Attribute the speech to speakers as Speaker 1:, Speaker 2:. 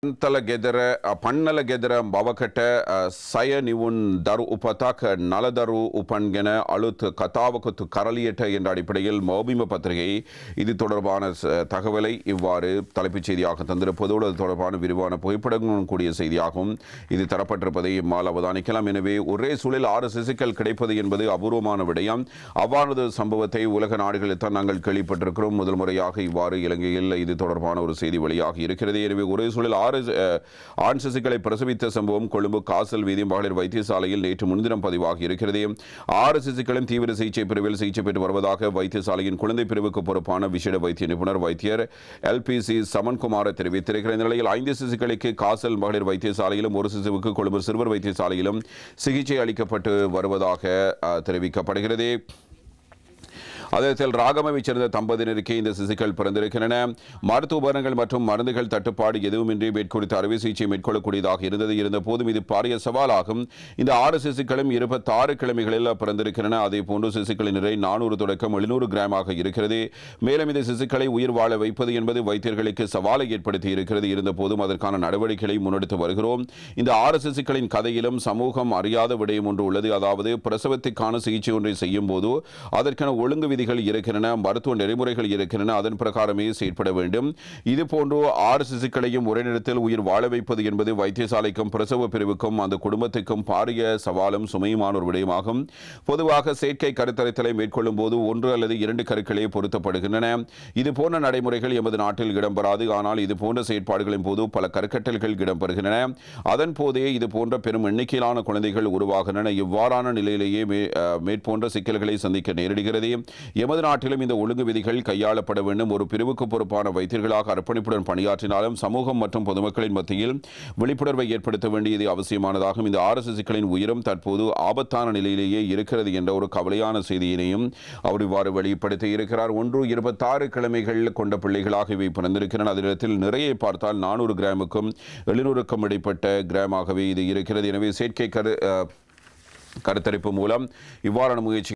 Speaker 1: පන්නල ගෙදර බවකට සය නිවුන් දරු උපතක් நலதரு உபன்கென அழுத் கதாவகுத்து கரலியட்ட என்ற அடிப்படையில் மௌபிம பத்திரிகை இது தொடர்பான தகவலை இவ்வாறு தலைப்புச் செய்தியாக தந்திருப்பதோடு அது தொடர்பான விரிவான புகைப்படங்களுடன் கூடிய செய்தியாகும் இது தரப்பட்டிருப்பதை இம்மால் அவதானிக்கலாம். எனவே ஒரே சூழலில் 6 சிசுக்கள் கிடைப்பது என்பது அபூர்வமான விடயம். அவ்வாறு சம்பவத்தை உலக நாடுகளில் தான் நாங்கள் கேள்விப்பட்டிருக்கிறோம். முதல் முறையாக இவ்வாறு இலங்கையில் இது தொடர்பான ஒரு செய்தி வெளியாக இருக்கிறது. எனவே ஒரே சூழலில் ஆண் சிசுக்களை பிரசவித்த சம்பவம் கொழும்பு காசல் வீதி மகளிர் வைத்தியசாலையில் நேற்று முன்தினம் பதிவாகி இருக்கிறது. 6 சிசுக்களும் தீவிர சிகிச்சை பிரிவில் சிகிச்சை பெற்று வருவதாக வைத்தியசாலையின் குழந்தை பிரிவுக்கு பொறுப்பான விசேட வைத்திய நிபுணர் வைத்தியர் LPC சமன்குமார் தெரிவித்திருக்கிறார். இந்த நிலையில் 5 சிசுக்களுக்கு காசல் மகளிர் வைத்தியசாலையிலும் ஒரு சிசுவுக்கு கொழும்பு சிறுவர் வைத்தியசாலையிலும் சிகிச்சை அளிக்கப்பட்டு வருவதாக தெரிவிக்கப்படுகிறது. அதேபோல் ராகமவைச் சேர்ந்த தம்பதியினருக்கு இந்த சிசுக்கள் பிறந்திருக்கின்றன. மருத்துவ உபகரணங்கள் மற்றும் மருந்துகள் தட்டுப்பாடு எதுவுமின்றி மேற்கொடுத்த அறுவை சிகிச்சை மேற்கொள்ளக்கூடியதாக இருந்த போதும் இது பாரிய சவாலாகும். இந்த 6 சிசுக்களும் 26 கிழமைகளில் பிறந்திருக்கின்றன. அதே போன்று சிசுக்களின் நிறை 400 தொடக்கம் 700 கிராமாக இருக்கிறது. மேலும் இந்த சிசுக்களை உயிர் வாழ வைப்பது என்பது வைத்தியர்களுக்கு சவாலை ஏற்படுத்தி இருக்கிறது. இருந்த போதும் அதற்கான நடவடிக்கைகளை முன்னெடுத்து வருகிறோம். இந்த 6 சிசுக்களின் கதையிலும் சமூகம் அறியாத விடயம் ஒன்று உள்ளது. அதாவது பிரசவத்துக்கான சிகிச்சை ஒன்றை செய்யும் போது அதற்கான ஒழுங்கு இருக்கின்றன, மருத்துவ நெறிமுறைகள் இருக்கின்றன. அதன் பிரகாரமே செயற்பட வேண்டும். இது போன்று 6 சிசுக்களையும் ஒரே நேரத்தில் உயிர் வாழ வைப்பது என்பது வைத்தியசாலைக்கும் பிரசவ பிரிவுக்கும் அந்த குடும்பத்துக்கும் பாரிய சவாலும் சுமையுமான ஒரு விடயமாகும். பொதுவாக செயற்கை கருத்தரித்தலை மேற்கொள்ளும் போது 1 அல்லது 2 கருக்களே பொருத்தப்படுகின்றன. இது போன்ற நடைமுறைகள் எமது நாட்டில் இடம்பெறாது. ஆனால் இது போன்ற செயற்பாடுகளின் போது பல கருக்கட்டல்கள் இடம்பெறுகின்றன. அதன் போதே இது போன்ற பெரும் எண்ணிக்கையிலான குழந்தைகள் உருவாகின்றன. இவ்வாறான நிலையிலேயே மேற்போன்ற சிக்கல்களை சந்திக்க நேரிடுகிறது. எமது நாட்டிலும் இந்த ஒழுங்கு விதிகள் கையாளப்பட வேண்டும். ஒரு பிரிவுக்கு பொறுப்பான வைத்தியர்களாக அர்ப்பணிப்புடன் பணியாற்றினாலும் சமூகம் மற்றும் பொதுமக்களின் மத்தியில் விழிப்புணர்வை ஏற்படுத்த வேண்டியது அவசியமானதாகும். இந்த 6 சிசுக்களின் உயிரும் தற்போது ஆபத்தான நிலையிலேயே இருக்கிறது என்ற ஒரு கவலையான செய்தியினையும் அவர் இவ்வாறு வெளிப்படுத்தி இருக்கிறார். 26 கிழமைகள் கொண்ட பிள்ளைகளாக இவை பிறந்திருக்கின்றன. அதனிடத்தில் நிறைய பார்த்தால் 400 கிராமுக்கும் 700க்கும் இடைப்பட்ட கிராமாகவே இது இருக்கிறது. எனவே செயற்கை கருத்தரிப்பு மூலம் இவ்வாறான முயற்சி